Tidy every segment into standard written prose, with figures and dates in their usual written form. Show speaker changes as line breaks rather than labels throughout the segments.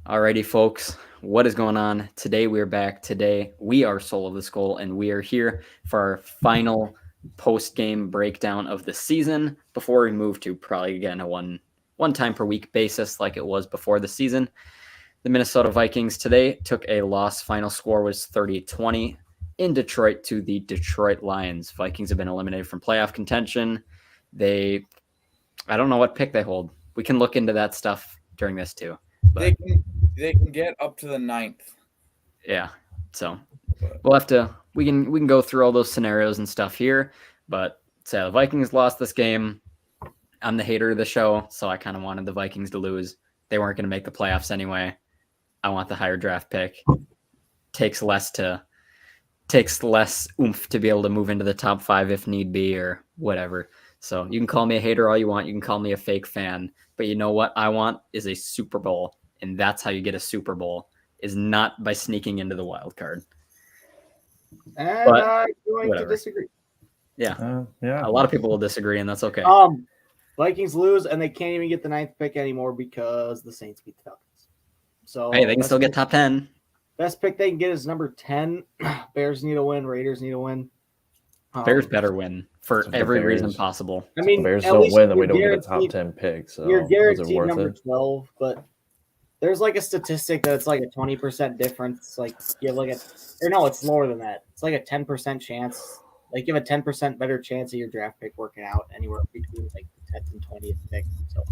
Alrighty, folks, what is going on? Today we are back. Today we are Soul of the Skull, and we are here for our final post-game breakdown of the season before we move to probably again a one time per week basis like it was before the season. The Minnesota Vikings today took a loss. Final score was 30-20 in Detroit to the Detroit Lions. Vikings have been eliminated from playoff contention. I don't know what pick they hold. We can look into that stuff during this too. But
they can get up to the 9th.
Yeah. So we'll have to we can go through all those scenarios and stuff here. But say the Vikings lost this game. I'm the hater of the show, so I kind of wanted the Vikings to lose. They weren't going to make the playoffs anyway. I want the higher draft pick. Takes less oomph to be able to move into the top 5 if need be or whatever. So you can call me a hater all you want. You can call me a fake fan. But you know what I want is a Super Bowl. And that's how you get a Super Bowl, is not by sneaking into the wild card.
And I'm going to disagree.
Yeah. A lot of people will disagree, and that's okay.
Vikings lose, and they can't even get the 9th pick anymore because the Saints beat the Falcons. So
hey, they can still get top 10.
Best pick they can get is number 10. Bears need a win. Raiders need a win.
Bears better win for every reason possible.
I mean,
the Bears don't win, then we don't get a top 10 pick. So
you're guaranteed number 12, but there's like a statistic that it's like a 20% difference. Like you have it's lower than that. It's like a 10% chance. Like you have a 10% better chance of your draft pick working out anywhere between like the 10th and 20th pick. So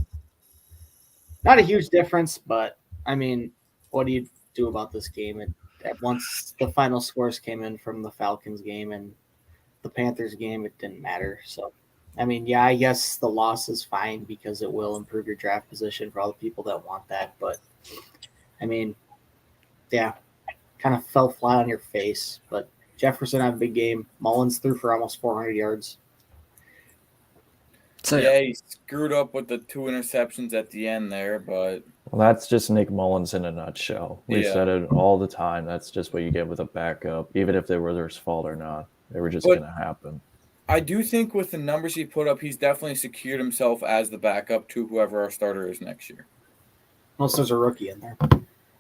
not a huge difference, but I mean, what do you do about this game? And once the final scores came in from the Falcons game and the Panthers game, it didn't matter. So I mean, yeah, I guess the loss is fine because it will improve your draft position for all the people that want that. But I mean, yeah, kind of fell flat on your face. But Jefferson had a big game. Mullins threw for almost 400 yards.
So yeah, he screwed up with the 2 interceptions at the end there, but
that's just Nick Mullins in a nutshell. We said it all the time. That's just what you get with a backup, even if they were their fault or not. They were just going to happen.
I do think with the numbers he put up, he's definitely secured himself as the backup to whoever our starter is next year.
Unless there's a rookie in there.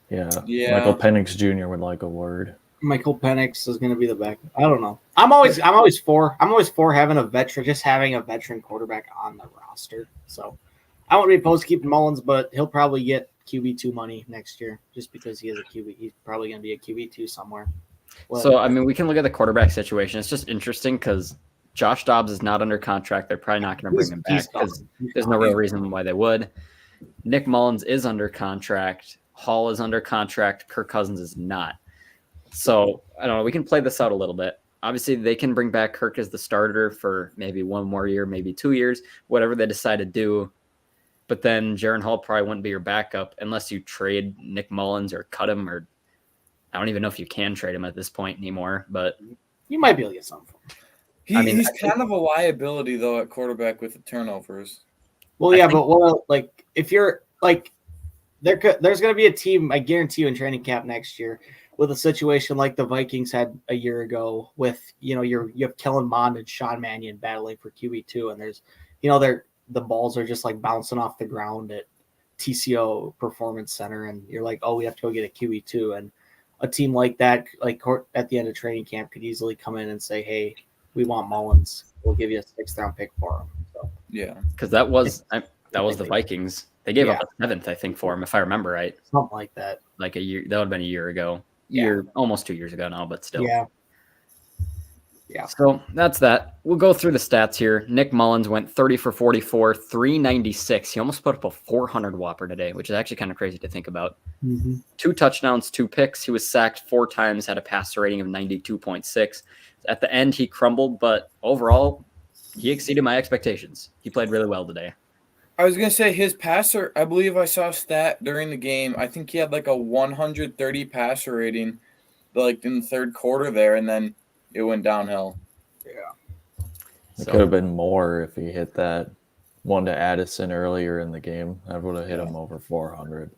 Yeah. Michael Penix Jr. would like a word.
Michael Penix is going to be the backup. I don't know. I'm always for having a veteran quarterback on the roster. So I won't be opposed to keeping Mullins, but he'll probably get QB2 money next year just because he is a QB. He's probably going to be a QB2 somewhere.
So I mean, we can look at the quarterback situation. It's just interesting because Josh Dobbs is not under contract. They're probably not going to bring him back because there's no real reason why they would. Nick Mullins is under contract. Hall is under contract. Kirk Cousins is not. So I don't know. We can play this out a little bit. Obviously, they can bring back Kirk as the starter for maybe 1 more year, maybe 2 years, whatever they decide to do. But then Jaren Hall probably wouldn't be your backup unless you trade Nick Mullins or cut him, or I don't even know if you can trade him at this point anymore. But
you might be able to get something for him.
He's kind of a liability, though, at quarterback with the turnovers.
Well, yeah, but if you're like, there's going to be a team, I guarantee you, in training camp next year with a situation like the Vikings had a year ago with, you have Kellen Mond and Sean Mannion battling for QB2, and there's, the balls are just like bouncing off the ground at TCO Performance Center, and you're like, oh, we have to go get a QB2, and a team like that, like at the end of training camp, could easily come in and say, hey, we want Mullins. We'll give you a 6th round pick for him. So,
yeah,
because that was the Vikings. They gave up a 7th, I think, for him, if I remember right.
Something like that.
Like a year. That would have been a year ago. Almost 2 years ago now, but still.
Yeah.
So that's that. We'll go through the stats here. Nick Mullins went 30 for 44, 396. He almost put up a 400 whopper today, which is actually kind of crazy to think about.
Mm-hmm.
2 touchdowns, 2 picks. He was sacked 4 times, had a passer rating of 92.6. At the end, he crumbled, but overall, he exceeded my expectations. He played really well today.
I was going to say his passer, I believe I saw a stat during the game. I think he had like a 130 passer rating like in the third quarter there, and then it went downhill.
Yeah.
It could have been more if he hit that one to Addison earlier in the game. That would have hit him over 400.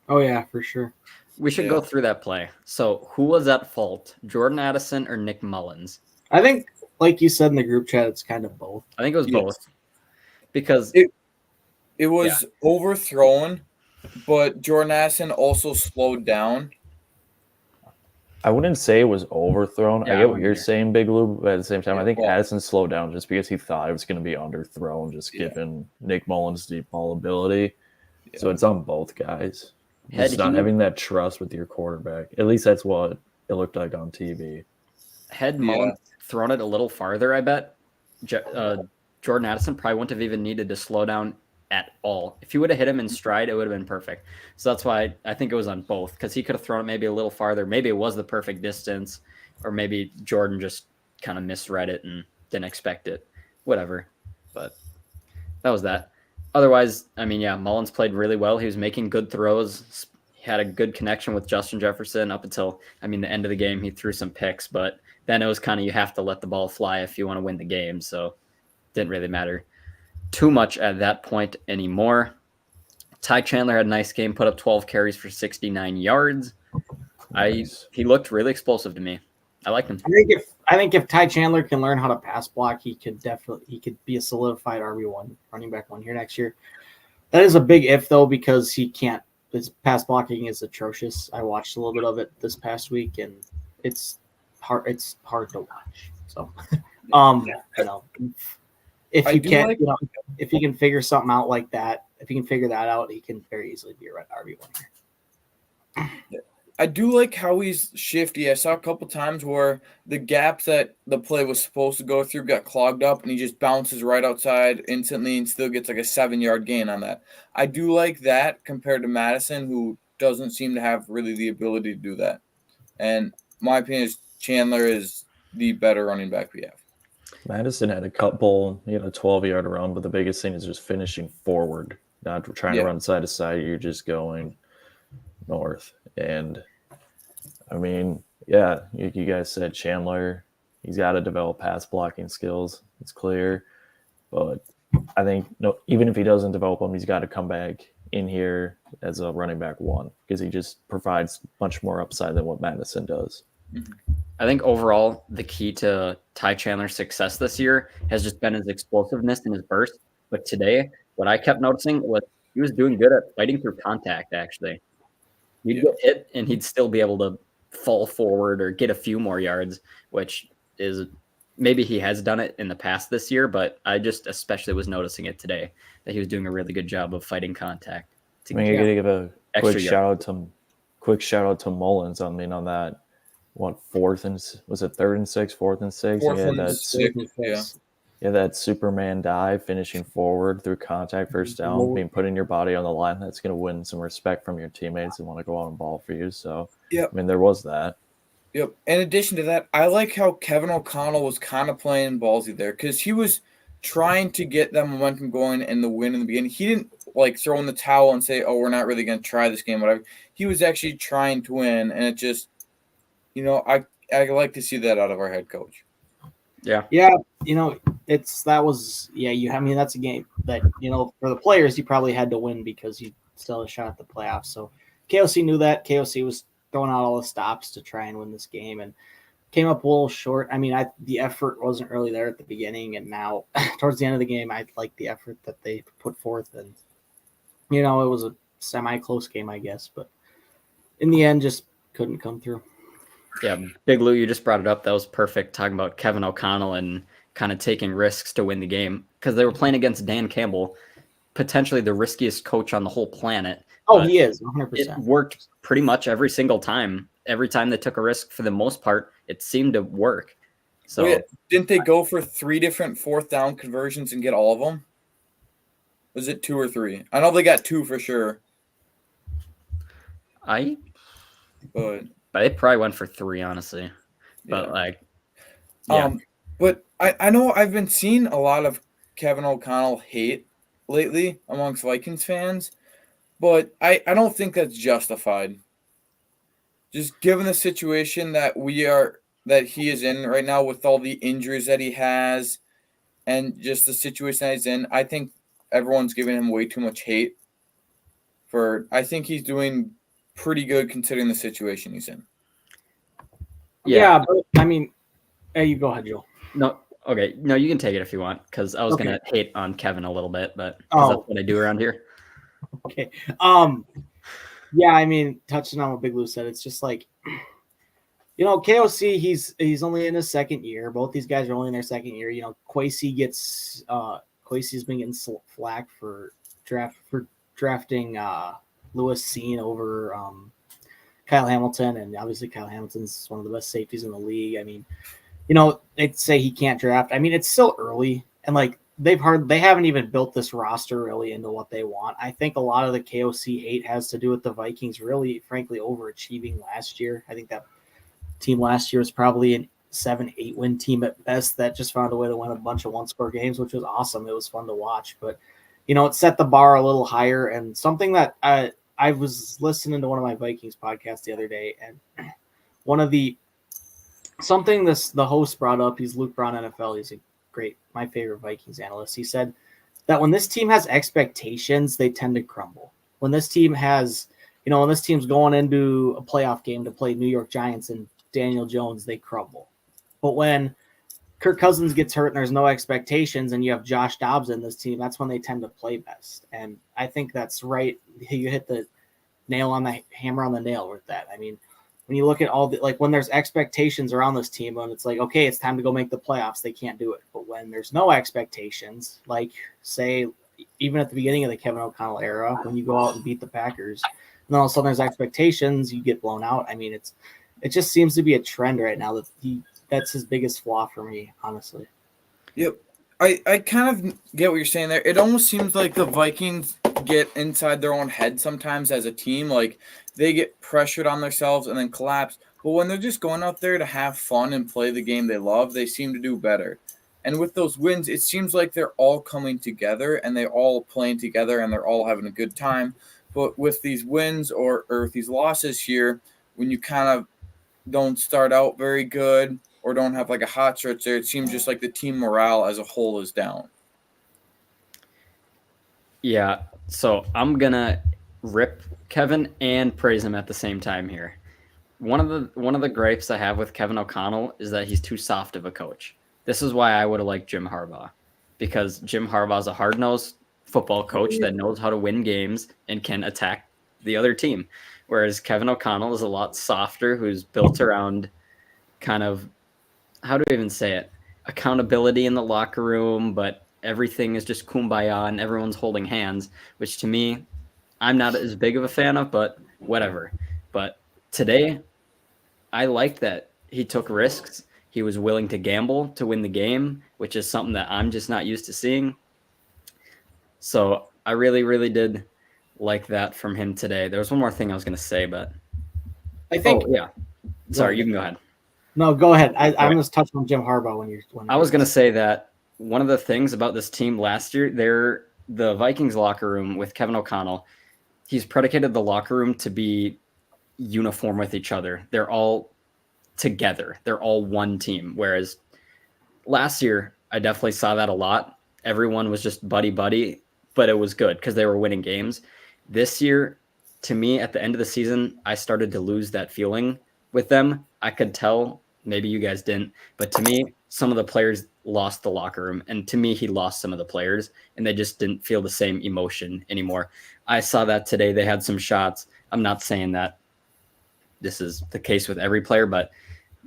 Oh, yeah, for sure.
We should go through that play. So who was at fault, Jordan Addison or Nick Mullins?
I think, like you said in the group chat, it's kind of both.
I think it was both. Because
it was overthrown but Jordan Addison also slowed down.
I wouldn't say it was overthrown.
Yeah,
I
I
get what
wouldn't
you're
either.
saying, Big Lou, but at the same time,
Yeah,
I think
well-
Addison slowed down just because he thought it was going to be underthrown, just
Yeah.
given Nick Mullins' deep ball ability.
Yeah.
So it's on both guys.
Had
Just not
he-
having that trust with your quarterback. At least that's what it looked like on TV.
Had Mullins thrown it a little farther, I bet Jordan Addison probably wouldn't have even needed to slow down at all. If he would have hit him in stride, it would have been perfect. So that's why I think it was on both, because he could have thrown it maybe a little farther. Maybe it was the perfect distance, or maybe Jordan just kind of misread it and didn't expect it. Whatever. But that was that. Otherwise, I mean, yeah, Mullins played really well. He was making good throws. He had a good connection with Justin Jefferson up until, I mean, the end of the game. He threw some picks, but then it was kind of, you have to let the ball fly if you want to win the game. So it didn't really matter too much at that point anymore. Ty Chandler had a nice game, put up 12 carries for 69 yards.
Nice.
He looked really explosive to me. I liked him.
I think if Ty Chandler can learn how to pass block, he could be a solidified RB1 running back one here next year. That is a big if though, because he can't. His pass blocking is atrocious. I watched a little bit of it this past week, and it's hard. It's hard to watch. So, you know, if
I
you
do
can't,
like-
you know, if he can figure something out like that, if he can figure that out, he can very easily be a RB1 here.
I do like how he's shifty. I saw a couple times where the gaps that the play was supposed to go through got clogged up, and he just bounces right outside instantly and still gets like a 7-yard gain on that. I do like that compared to Madison, who doesn't seem to have really the ability to do that. And my opinion is Chandler is the better running back we have.
Madison had a couple, he had a 12-yard run, but the biggest thing is just finishing forward, not trying to run side to side. You're just going north. And I mean, yeah, you guys said Chandler, he's got to develop pass blocking skills. It's clear. But I think even if he doesn't develop them, he's got to come back in here as a running back one, because he just provides much more upside than what Madison does.
I think overall, the key to Ty Chandler's success this year has just been his explosiveness and his burst. But today, what I kept noticing was he was doing good at fighting through contact, actually. He'd get hit, and he'd still be able to fall forward or get a few more yards, which is maybe he has done it in the past this year, but I just especially was noticing it today, that he was doing a really good job of fighting contact.
I mean, you got to give a quick
yards.
shout out to Mullins. I mean, on that, what, third and six?
Fourth and six,
Yeah, that Superman dive, finishing forward through contact, first down, being putting your body on the line. That's going to win some respect from your teammates and want to go out and ball for you. So, I mean, there was that.
Yep. In addition to that, I like how Kevin O'Connell was kind of playing ballsy there, because he was trying to get that momentum going and the win in the beginning. He didn't like throw in the towel and say, "Oh, we're not really going to try this game," whatever. He was actually trying to win, and it just, I like to see that out of our head coach.
Yeah, that's a game that, for the players, you probably had to win because you still had a shot at the playoffs. So KOC knew that. KOC was throwing out all the stops to try and win this game and came up a little short. I mean, the effort wasn't really there at the beginning, and now towards the end of the game, I like the effort that they put forth, and it was a semi-close game, I guess, but in the end, just couldn't come through.
Yeah, Big Lou, you just brought it up. That was perfect, talking about Kevin O'Connell and kind of taking risks to win the game, because they were playing against Dan Campbell, potentially the riskiest coach on the whole planet.
Oh, he is, 100%.
It worked pretty much every single time. Every time they took a risk, for the most part, it seemed to work. So
didn't they go for 3 different fourth down conversions and get all of them? Was it 2 or 3? I know they got 2 for sure.
But they probably went for 3, honestly. But
but I know I've been seeing a lot of Kevin O'Connell hate lately amongst Vikings fans, but I don't think that's justified. Just given the situation that he is in right now, with all the injuries that he has and just the situation that he's in, I think everyone's giving him way too much hate. I think he's doing pretty good considering the situation he's in.
Yeah, but I mean, you go ahead, Joel.
No, okay. No, you can take it if you want, because I was going to hate on Kevin a little bit, but that's what I do around here.
Okay. Yeah, I mean, touching on what Big Lou said, it's just like, KOC, he's only in his second year. Both these guys are only in their second year. Quasey's been getting flack for drafting Lewis Cine over Kyle Hamilton, and obviously Kyle Hamilton's one of the best safeties in the league. I mean, they'd say he can't draft. I mean, it's still early, and like they haven't even built this roster really into what they want. I think a lot of the KOC hate has to do with the Vikings really, frankly, overachieving last year. I think that team last year was probably an 7-8 win team at best that just found a way to win a bunch of one-score games, which was awesome. It was fun to watch, but it set the bar a little higher. And something that I was listening to one of my Vikings podcasts the other day, and the host brought up, he's Luke Braun NFL. He's my favorite Vikings analyst. He said that when this team has expectations, they tend to crumble. When this team has, when this team's going into a playoff game to play New York Giants and Daniel Jones, they crumble. But when Kirk Cousins gets hurt and there's no expectations and you have Josh Dobbs in this team, that's when they tend to play best. And I think that's right. You hit the hammer on the nail with that. I mean, when you look at when there's expectations around this team and it's like, okay, it's time to go make the playoffs, they can't do it. But when there's no expectations, like say, even at the beginning of the Kevin O'Connell era, when you go out and beat the Packers, and then all of a sudden there's expectations, you get blown out. I mean, it just seems to be a trend right now that's his biggest flaw for me, honestly.
Yep. I kind of get what you're saying there. It almost seems like the Vikings get inside their own head sometimes as a team. Like they get pressured on themselves and then collapse. But when they're just going out there to have fun and play the game they love, they seem to do better. And with those wins, it seems like they're all coming together and they're all playing together and they're all having a good time. But with these wins or with these losses here, when you kind of don't start out very good or don't have like a hot stretch there, it seems just like the team morale as a whole is down.
Yeah, so I'm gonna rip Kevin and praise him at the same time here. One of the gripes I have with Kevin O'Connell is that he's too soft of a coach. This is why I would have liked Jim Harbaugh, because Jim Harbaugh is a hard-nosed football coach that knows how to win games and can attack the other team, whereas Kevin O'Connell is a lot softer, who's built around kind of, how do I even say it, accountability in the locker room, but everything is just kumbaya and everyone's holding hands, which to me, I'm not as big of a fan of, but whatever. But today, I liked that he took risks. He was willing to gamble to win the game, which is something that I'm just not used to seeing. So I really, really did like that from him today. There was one more thing I was going to say, but
I think.
Oh, yeah. Sorry, you can go ahead.
No, go ahead. I'm just touching on Jim Harbaugh when
I was going to say that one of the things about this team last year, the Vikings locker room with Kevin O'Connell, he's predicated the locker room to be uniform with each other. They're all together. They're all one team. Whereas last year, I definitely saw that a lot. Everyone was just buddy, but it was good because they were winning games. This year, to me, at the end of the season, I started to lose that feeling with them. I could tell, maybe you guys didn't, but to me, some of the players lost the locker room. And to me, he lost some of the players, and they just didn't feel the same emotion anymore. I saw that today. They had some shots. I'm not saying that this is the case with every player, but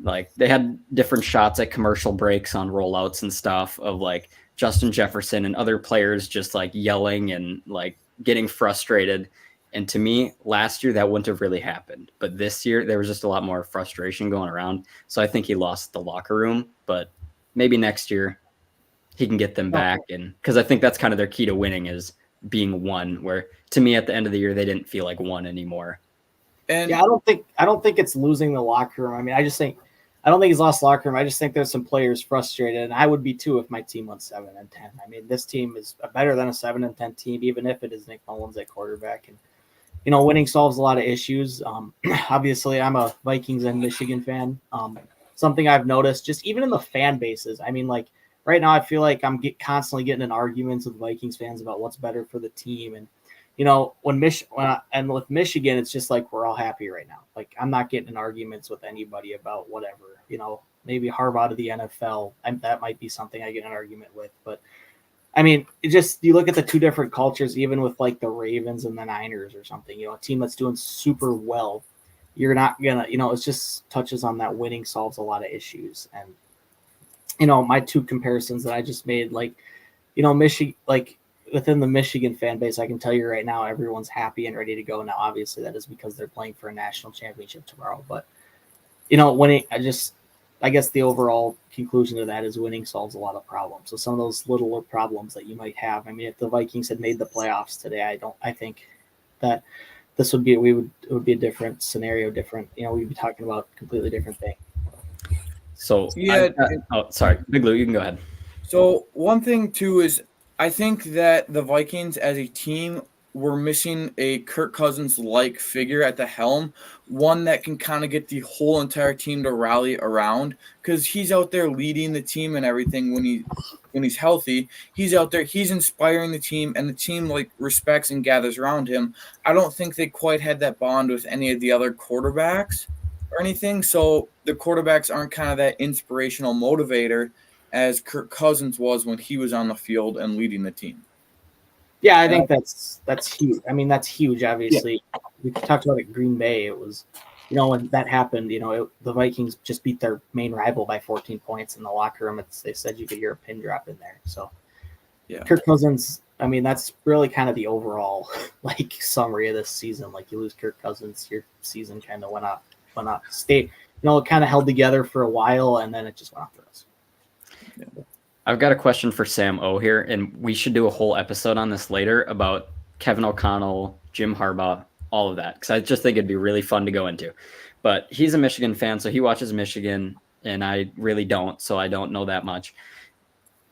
like they had different shots at commercial breaks on rollouts and stuff of like Justin Jefferson and other players just like yelling and like getting frustrated. And to me, last year that wouldn't have really happened, but this year there was just a lot more frustration going around. So I think he lost the locker room, but maybe next year he can get them back. And because I think that's kind of their key to winning is being one, where to me at the end of the year, they didn't feel like one anymore.
And
yeah, I don't think it's losing the locker room. I mean, I don't think he's lost locker room. I just think there's some players frustrated, and I would be too if my team went 7-10. I mean, this team is better than a 7-10 team, even if it is Nick Mullins at quarterback. And winning solves a lot of issues. Obviously, I'm a Vikings and Michigan fan. Something I've noticed, just even in the fan bases. I mean, like right now, I feel like I'm constantly getting in arguments with Vikings fans about what's better for the team. And with Michigan, it's just like we're all happy right now. Like I'm not getting in arguments with anybody about whatever. Maybe Harbaugh to the NFL. That might be something I get in an argument with. But I mean, it just you look at the two different cultures, even with like the Ravens and the Niners or something. You know, a team that's doing super well, you're not gonna. You know, it just touches on that winning solves a lot of issues. And you know, my two comparisons that I just made, like, you know, Michigan, like within the Michigan fan base, I can tell you right now, everyone's happy and ready to go. Now, obviously, that is because they're playing for a national championship tomorrow. But you know, winning, I guess the overall conclusion to that is winning solves a lot of problems. So some of those little problems that you might have. I mean, if the Vikings had made the playoffs today, I think that it would be a different scenario, different. You know, we'd be talking about a completely different thing.
So sorry, Big Lou, you can go ahead.
So one thing too is I think that the Vikings as a team were missing a Kirk Cousins-like figure at the helm, one that can kind of get the whole entire team to rally around, because he's out there leading the team and everything when he's healthy. He's out there, he's inspiring the team, and the team like respects and gathers around him. I don't think they quite had that bond with any of the other quarterbacks or anything, so the quarterbacks aren't kind of that inspirational motivator as Kirk Cousins was when he was on the field and leading the team.
Yeah, I think that's huge. I mean, that's huge. Obviously, we talked about it in Green Bay. It was, you know, when that happened, you know, the Vikings just beat their main rival by 14 points in the locker room. They said you could hear a pin drop in there. So, yeah, Kirk Cousins. I mean, that's really kind of the overall like summary of this season. Like, you lose Kirk Cousins, your season kind of went up. It kind of held together for a while, and then it just went off the rails.
Yeah. I've got a question for Sam O here, and we should do a whole episode on this later about Kevin O'Connell, Jim Harbaugh, all of that, because I just think it'd be really fun to go into. But he's a Michigan fan, so he watches Michigan, and I really don't, so I don't know that much.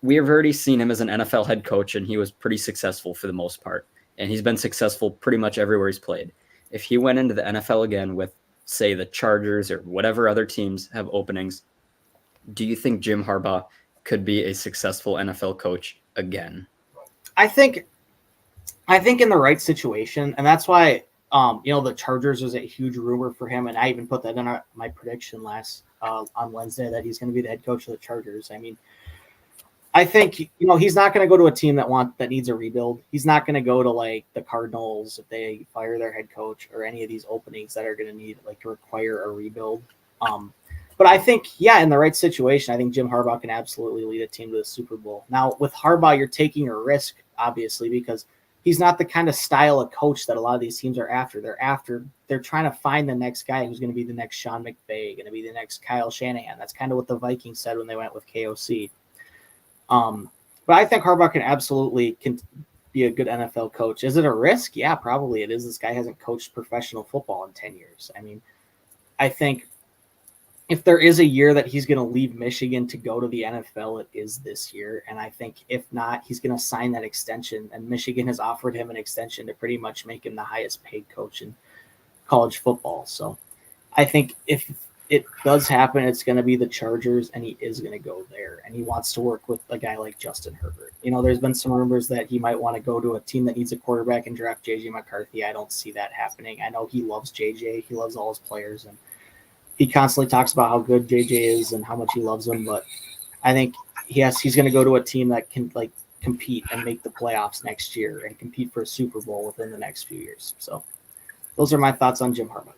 We have already seen him as an NFL head coach, and he was pretty successful for the most part, and he's been successful pretty much everywhere he's played. If he went into the NFL again with, say, the Chargers or whatever other teams have openings, do you think Jim Harbaugh could be a successful NFL coach again?
I think in the right situation, and that's why you know, the Chargers was a huge rumor for him, and I even put that in my prediction last on Wednesday that he's going to be the head coach of the Chargers. I mean, I think, you know, he's not going to go to a team that needs a rebuild. He's not going to go to like the Cardinals if they fire their head coach, or any of these openings that are going to need like to require a rebuild. But I think, yeah, in the right situation, I think Jim Harbaugh can absolutely lead a team to the Super Bowl. Now, with Harbaugh, you're taking a risk, obviously, because he's not the kind of style of coach that a lot of these teams are after. They're trying to find the next guy who's going to be the next Sean McVay, going to be the next Kyle Shanahan. That's kind of what the Vikings said when they went with KOC. But I think Harbaugh can absolutely be a good NFL coach. Is it a risk? Yeah, probably it is. This guy hasn't coached professional football in 10 years. I mean, I think if there is a year that he's going to leave Michigan to go to the NFL, it is this year. And I think if not, he's going to sign that extension. And Michigan has offered him an extension to pretty much make him the highest paid coach in college football. So I think if it does happen, it's going to be the Chargers, and he is going to go there. And he wants to work with a guy like Justin Herbert. You know, there's been some rumors that he might want to go to a team that needs a quarterback and draft J.J. McCarthy. I don't see that happening. I know he loves J.J. He loves all his players, and he constantly talks about how good JJ is and how much he loves him, but I think he's going to go to a team that can like compete and make the playoffs next year and compete for a Super Bowl within the next few years. So those are my thoughts on Jim Harbaugh.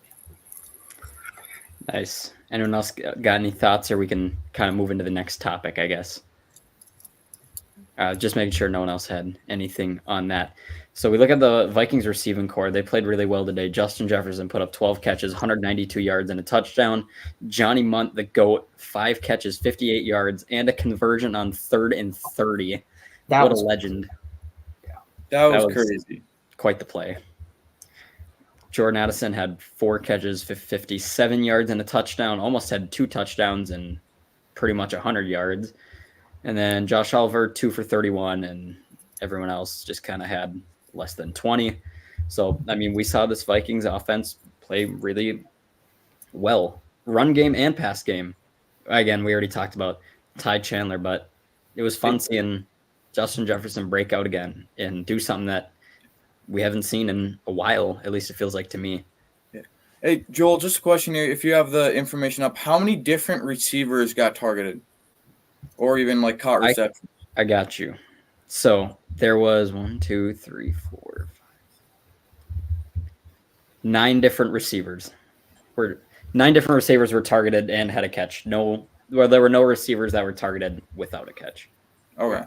Nice. Anyone else got any thoughts, or we can kind of move into the next topic, I guess? Just making sure no one else had anything on that. So we look at the Vikings receiving core. They played really well today. Justin Jefferson put up 12 catches, 192 yards, and a touchdown. Johnny Munt, the GOAT, 5 catches, 58 yards, and a conversion on 3rd and 30. What a legend.
Yeah, that was crazy.
Quite the play. Jordan Addison had 4 catches, 57 yards, and a touchdown. Almost had 2 touchdowns and pretty much 100 yards. And then Josh Oliver, 2 for 31, and everyone else just kind of had less than 20. So, I mean, we saw this Vikings offense play really well. Run game and pass game. Again, we already talked about Ty Chandler, but it was fun seeing Justin Jefferson break out again and do something that we haven't seen in a while, at least it feels like to me.
Yeah. Hey, Joel, just a question here. If you have the information up, how many different receivers got targeted? Or even like caught reception?
I got you. So there was 9 different receivers. Nine different receivers were targeted and had a catch. There were no receivers that were targeted without a catch.
Okay.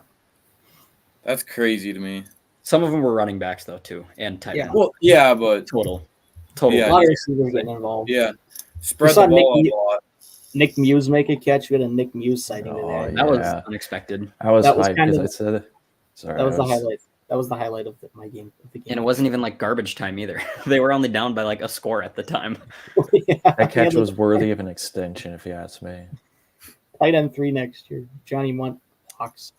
That's crazy to me.
Some of them were running backs though too, and tight ends.
Well, yeah, but
Total.
Yeah,
A lot of receivers getting involved.
yeah, spread
saw
the ball a lot.
Nick Muse make a catch. We had a Nick Muse sighting
Oh,
today.
That was
Yeah.
unexpected.
I was
That was
hyped
kind
because
of-
I said, sorry.
That was
I
the highlight. That was the highlight of my game.
And it wasn't even like garbage time either. They were only down by like a score at the time.
That catch was worthy of an extension, if you ask me.
tight end 3 next year. Johnny Munt Hawks.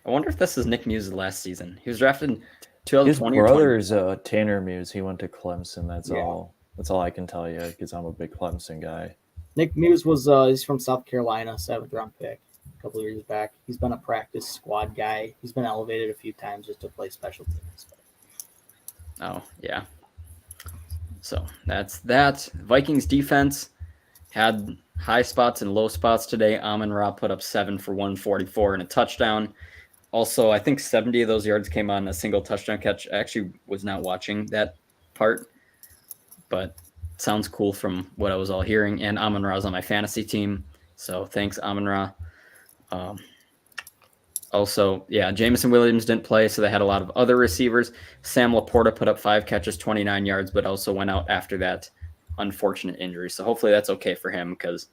I wonder if this is Nick Muse's last season. He was drafted in
His
2020 or 20.
brother's Tanner Muse. He went to Clemson. That's
Yeah.
all. That's all I can tell you because I'm a big Clemson guy.
Nick Muse was he's from South Carolina, 7th round pick a couple of years back. He's been a practice squad guy. He's been elevated a few times just to play special teams.
Oh, yeah. So that's that. Vikings defense had high spots and low spots today. Amon-Ra put up 7 for 144 and a touchdown. Also, I think 70 of those yards came on a single touchdown catch. I actually was not watching that part, but sounds cool from what I was all hearing. And Amon-Ra's on my fantasy team, so thanks, Amon-Ra. Also, yeah, Jameson Williams didn't play, so they had a lot of other receivers. Sam Laporta put up 5 catches, 29 yards, but also went out after that unfortunate injury. So hopefully that's okay for him because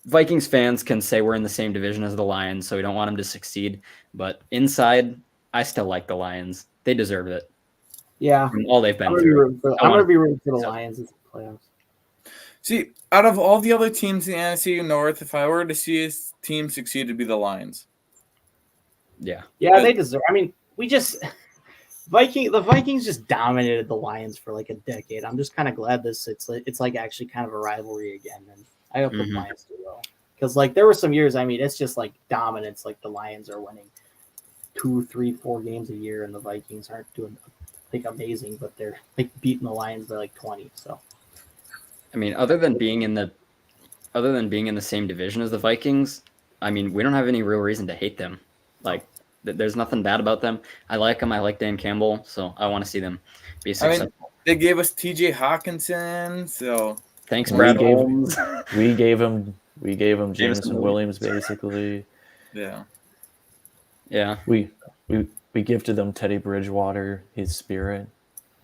Vikings fans can say we're in the same division as the Lions, so we don't want them to succeed. But inside, I still like the Lions. They deserve it.
Yeah.
From all they've been
I'm
through.
going to be rooting for the Lions in the playoffs.
See, out of all the other teams in the NFC North, if I were to see a team succeed, it'd be the Lions.
Yeah.
Yeah, they deserve. I mean, the Vikings just dominated the Lions for like a decade. I'm just kind of glad it's like actually kind of a rivalry again, and I hope the Lions do well. Because like there were some years, I mean, it's just like dominance. Like the Lions are winning 2, 3, 4 games a year, and the Vikings aren't doing like amazing, but they're like beating the Lions by like 20. So,
I mean, other than being in the same division as the Vikings, I mean, we don't have any real reason to hate them. Like, there's nothing bad about them. I like them. I like Dan Campbell, so I want to see them be successful.
I mean, they gave us T.J. Hawkinson, so
thanks, Brad Holmes.
We gave him Jameson Williams, basically.
Yeah.
Yeah.
We gifted them Teddy Bridgewater, his spirit,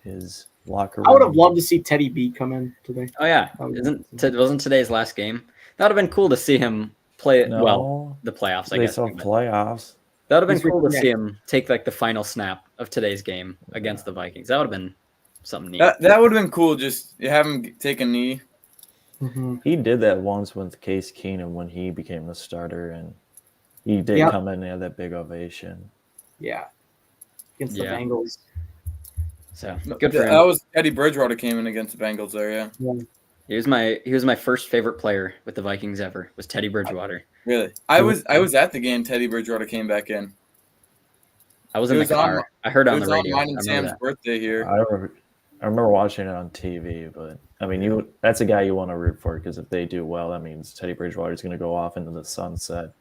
his locker room.
I would have loved to see Teddy B come in today.
Oh yeah, wasn't today's last game? That would have been cool to see him play.
No,
well, the playoffs. I guess
they saw playoffs.
That would have been cool to see him take like the final snap of today's game against the Vikings. That would have been something neat.
That would have been cool. Just have him take a knee.
Mm-hmm.
He did that once with Case Keenum when he became the starter, and he did come in and had that big ovation.
Yeah, against the Bengals.
So good for him.
That was Teddy Bridgewater came in against the Bengals there. Yeah.
He was my first favorite player with the Vikings ever. Was Teddy Bridgewater.
Really? I was at the game Teddy Bridgewater came back in.
I was in the car. I heard on the radio.
Mine and Sam's birthday here.
I remember watching it on TV, but I mean, that's a guy you want to root for because if they do well, that means Teddy Bridgewater is going to go off into the sunset.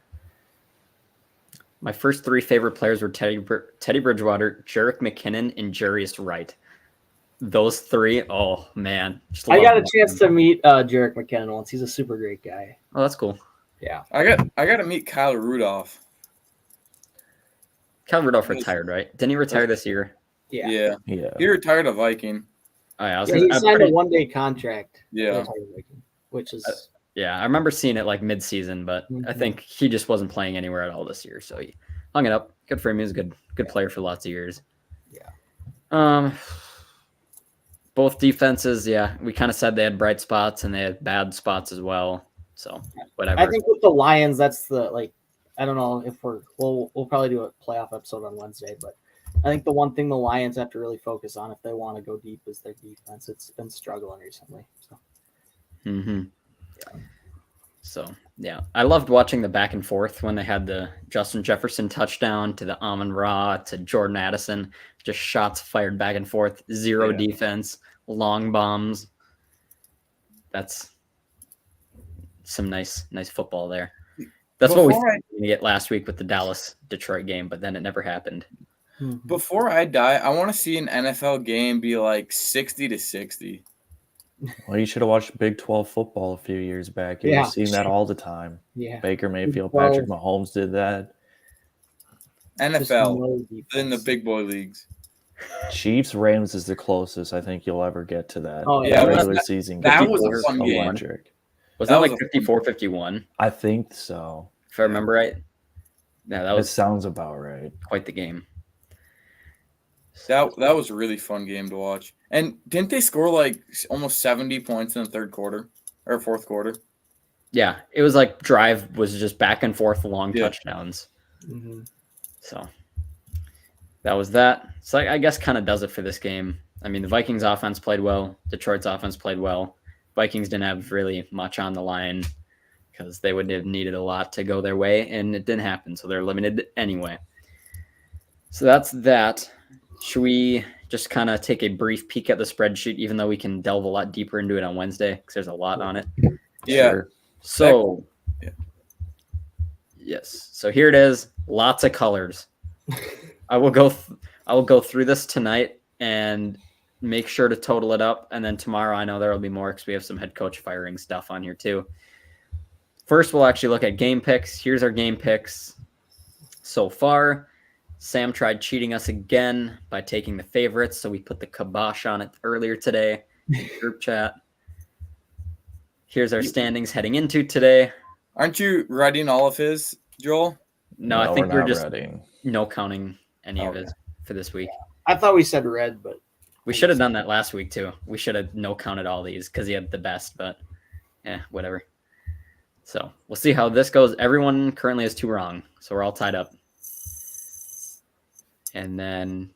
My first 3 favorite players were Teddy Bridgewater, Jerick McKinnon, and Jarius Wright. Those 3, oh man!
I got a chance to meet Jerick McKinnon once. He's a super great guy.
Oh, that's cool.
Yeah,
I got to meet Kyle Rudolph.
Kyle Rudolph retired, right? Didn't he retire this year?
Yeah.
Yeah.
He retired a Viking.
Oh yeah,
he signed a 1-day contract.
Yeah,
which is
I remember seeing it like mid-season, but I think he just wasn't playing anywhere at all this year, so he hung it up. Good for him. He was a good player for lots of years.
Yeah.
Both defenses, we kind of said they had bright spots and they had bad spots as well. So whatever.
I think with the Lions, that's I don't know if we'll probably do a playoff episode on Wednesday, but I think the one thing the Lions have to really focus on if they want to go deep is their defense. It's been struggling recently.
So I loved watching the back and forth when they had the Justin Jefferson touchdown to the Amon-Ra to Jordan Addison, just shots fired back and forth, zero defense, long bombs. That's some nice football there. That's what we
Before
thought we were gonna get last week with the Dallas-Detroit game, but then it never happened.
Before I die, I want to see an NFL game be like 60-60.
Well, you should have watched Big 12 football a few years back. You've
Yeah.
seen that all the time.
Yeah.
Baker Mayfield,
Big 12.
Patrick Mahomes did that.
NFL in the big boy leagues.
Chiefs Rams is the closest I think you'll ever get to that.
Oh,
yeah.
Regular season
That
game
was a
was
fun game.
electric.
Was
That
that like
was a
54-51?
I think so.
If I remember right. Yeah, that
That
was
sounds about right.
quite the game.
That was a really fun game to watch. And didn't they score like almost 70 points in the third quarter or fourth quarter?
Yeah, it was like drive was just back and forth long
Yeah.
touchdowns.
Mm-hmm.
So that was that. So I guess kind of does it for this game. I mean, the Vikings offense played well. Detroit's offense played well. Vikings didn't have really much on the line because they would have needed a lot to go their way, and it didn't happen. So they're limited anyway. So that's that. Should we just kind of take a brief peek at the spreadsheet, even though we can delve a lot deeper into it on Wednesday because there's a lot on it?
Yeah.
Sure.
So,
Yeah.
Yes. So here it is. Lots of colors. I will go through this tonight and make sure to total it up. And then tomorrow, I know there will be more because we have some head coach firing stuff on here too. First, we'll actually look at game picks. Here's our game picks so far. Sam tried cheating us again by taking the favorites, so we put the kibosh on it earlier today in the group chat. Here's our standings heading into today.
Aren't you writing all of his, Joel?
No, I think we're
not
just
ready.
no counting any of
Okay.
his for this week.
I thought we said red, but
We should have done that last week too. We should have no counted all these because he had the best, but yeah, whatever. So we'll see how this goes. Everyone currently has 2 wrong, so we're all tied up. And then,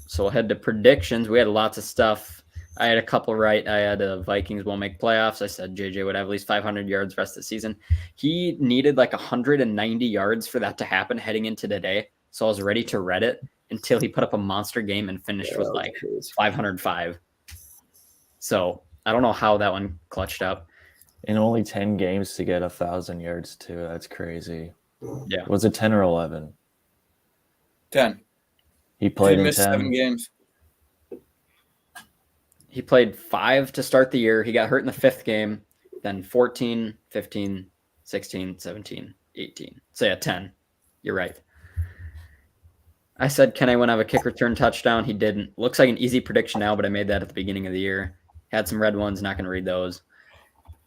so we'll head to predictions. We had lots of stuff. I had a couple right. I had Vikings won't make playoffs. I said JJ would have at least 500 yards rest of the season. He needed like 190 yards for that to happen heading into today. So I was ready to read it until he put up a monster game and finished with like 505. So I don't know how that one clutched up.
In only 10 games to get 1,000 yards too. That's crazy.
Yeah.
Was it 10 or 11?
10.
He played
He
in
missed
10.
7 games.
He played 5 to start the year. He got hurt in the 5th game, then 14, 15, 16, 17, 18. So yeah, 10. You're right. I said, can I win have a kick return touchdown? He didn't. Looks like an easy prediction now, but I made that at the beginning of the year. Had some red ones, not going to read those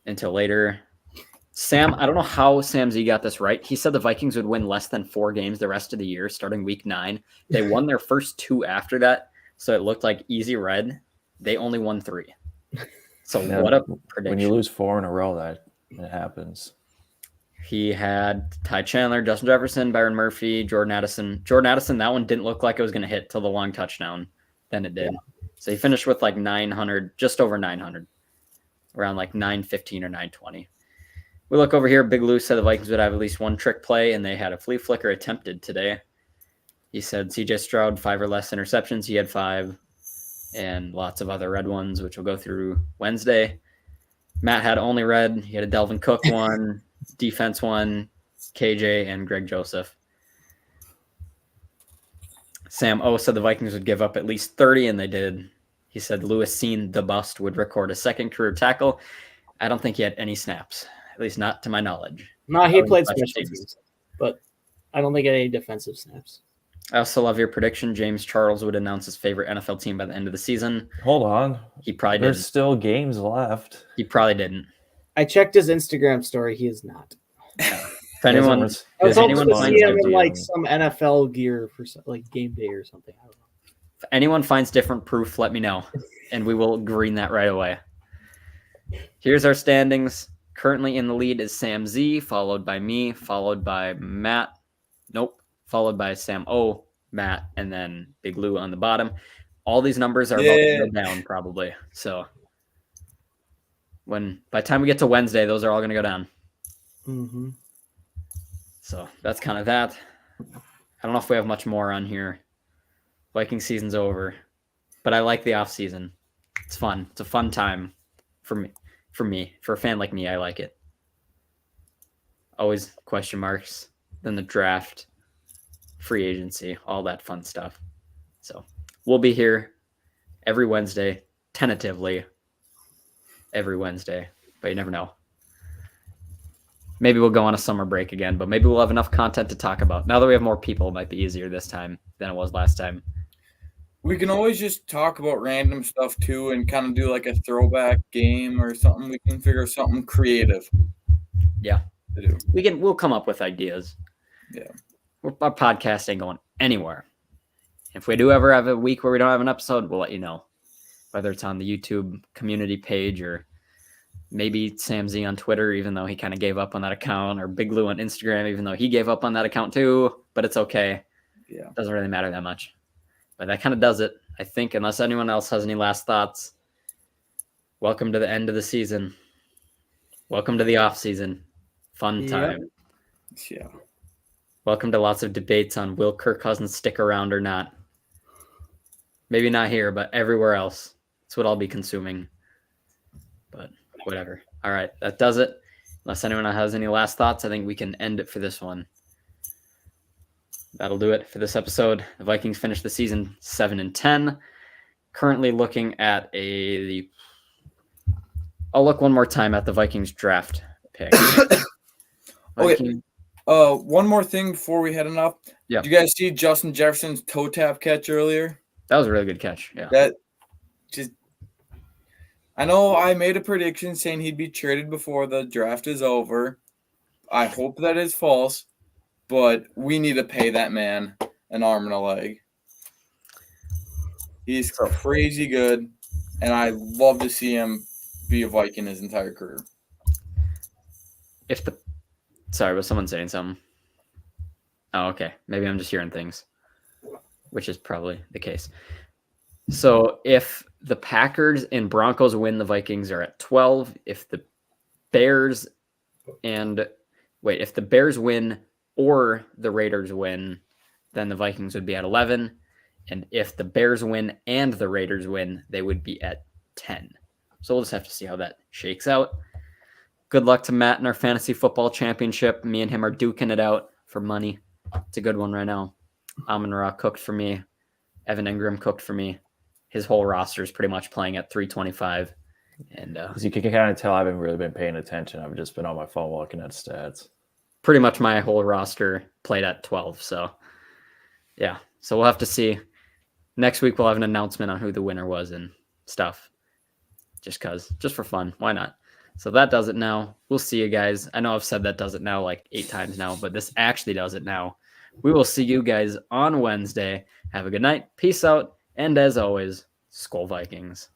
until later. Sam, I don't know how Sam Z got this right. He said the Vikings would win less than 4 games the rest of the year, starting week 9. They won their first 2 after that, so it looked like easy red. They only won 3. So
Yeah,
what a prediction.
When you lose 4 in a row, that it happens.
He had Ty Chandler, Justin Jefferson, Byron Murphy, Jordan Addison. Jordan Addison, that one didn't look like it was going to hit till the long touchdown. Then it did. Yeah. So he finished with like 900, just over 900, around like 915 or 920. We look over here. Big Lou said the Vikings would have at least 1 trick play, and they had a flea flicker attempted today. He said CJ Stroud, 5 or less interceptions. He had 5, and lots of other red ones, which we'll go through Wednesday. Matt had only red. He had a Delvin Cook one, defense one, KJ, and Greg Joseph. Sam O said the Vikings would give up at least 30, and they did. He said Lewis Seen the Bust would record a 2nd career tackle. I don't think he had any snaps, at least not to my knowledge.
No, he played special teams, but I don't think he had any defensive snaps.
I also love your prediction. James Charles would announce his favorite NFL team by the end of the season.
Hold on.
He probably
There's
didn't.
still games left.
He probably didn't.
I checked his Instagram story. He is not.
If anyone,
I was
if
hoping
anyone
to
finds
see him in
it,
like some NFL gear for like game day or something. I don't know.
if anyone finds different proof, let me know, and we will green that right away. Here's our standings. Currently in the lead is Sam Z, followed by me, followed by Matt. Nope. Followed by Sam O, Matt, and then Big Lou on the bottom. All these numbers are about to go down probably. So by the time we get to Wednesday, those are all going to go down.
Mm-hmm.
So that's kind of that. I don't know if we have much more on here. Viking season's over, but I like the off season. It's fun. It's a fun time for me. For a fan like me, I like it. always question marks. Then the draft, free agency, all that fun stuff. So we'll be here every Wednesday, tentatively every Wednesday, but you never know. Maybe we'll go on a summer break again, but maybe we'll have enough content to talk about. Now that we have more people, it might be easier this time than it was last time.
We can always just talk about random stuff too and kind of do like a throwback game or something. We can figure something creative.
Yeah.
To do.
We'll come up with ideas.
Yeah.
Our podcast ain't going anywhere. If we do ever have a week where we don't have an episode, we'll let you know. Whether it's on the YouTube community page or maybe Sam Z on Twitter, even though he kind of gave up on that account, or Big Lou on Instagram, even though he gave up on that account too, but it's okay.
Yeah.
Doesn't really matter that much. But that kind of does it, I think, unless anyone else has any last thoughts. Welcome to the end of the season. Welcome to the off season. Fun time.
Yeah.
Welcome to lots of debates on will Kirk Cousins stick around or not. Maybe not here, but everywhere else. That's what I'll be consuming. But whatever. All right, that does it. Unless anyone has any last thoughts, I think we can end it for this one. That'll do it for this episode. The Vikings finished the season 7-10. Currently looking at I'll look one more time at the Vikings draft pick.
Okay. One more thing before we head enough.
Yeah.
Did you guys see Justin Jefferson's toe tap catch earlier?
That was a really good catch. Yeah.
I know I made a prediction saying he'd be traded before the draft is over. I hope that is false, but we need to pay that man an arm and a leg. He's crazy good, and I love to see him be a Viking his entire career.
Sorry, was someone saying something? Oh, okay. Maybe I'm just hearing things, which is probably the case. So if the Packers and Broncos win, the Vikings are at 12. If the Bears win or the Raiders win, then the Vikings would be at 11. And if the Bears win and the Raiders win, they would be at 10. So we'll just have to see how that shakes out. Good luck to Matt in our fantasy football championship. Me and him are duking it out for money. It's a good one right now. Amon-Ra cooked for me. Evan Ingram cooked for me. His whole roster is pretty much playing at 325. And
As you can kind of tell, I haven't really been paying attention. I've just been on my phone looking at stats.
Pretty much my whole roster played at 12. So, yeah. So we'll have to see. Next week, we'll have an announcement on who the winner was and stuff. Just for fun. Why not? So that does it now. We'll see you guys. I know I've said that does it now like 8 times now, but this actually does it now. We will see you guys on Wednesday. Have a good night. Peace out. And as always, SKOL Vikings.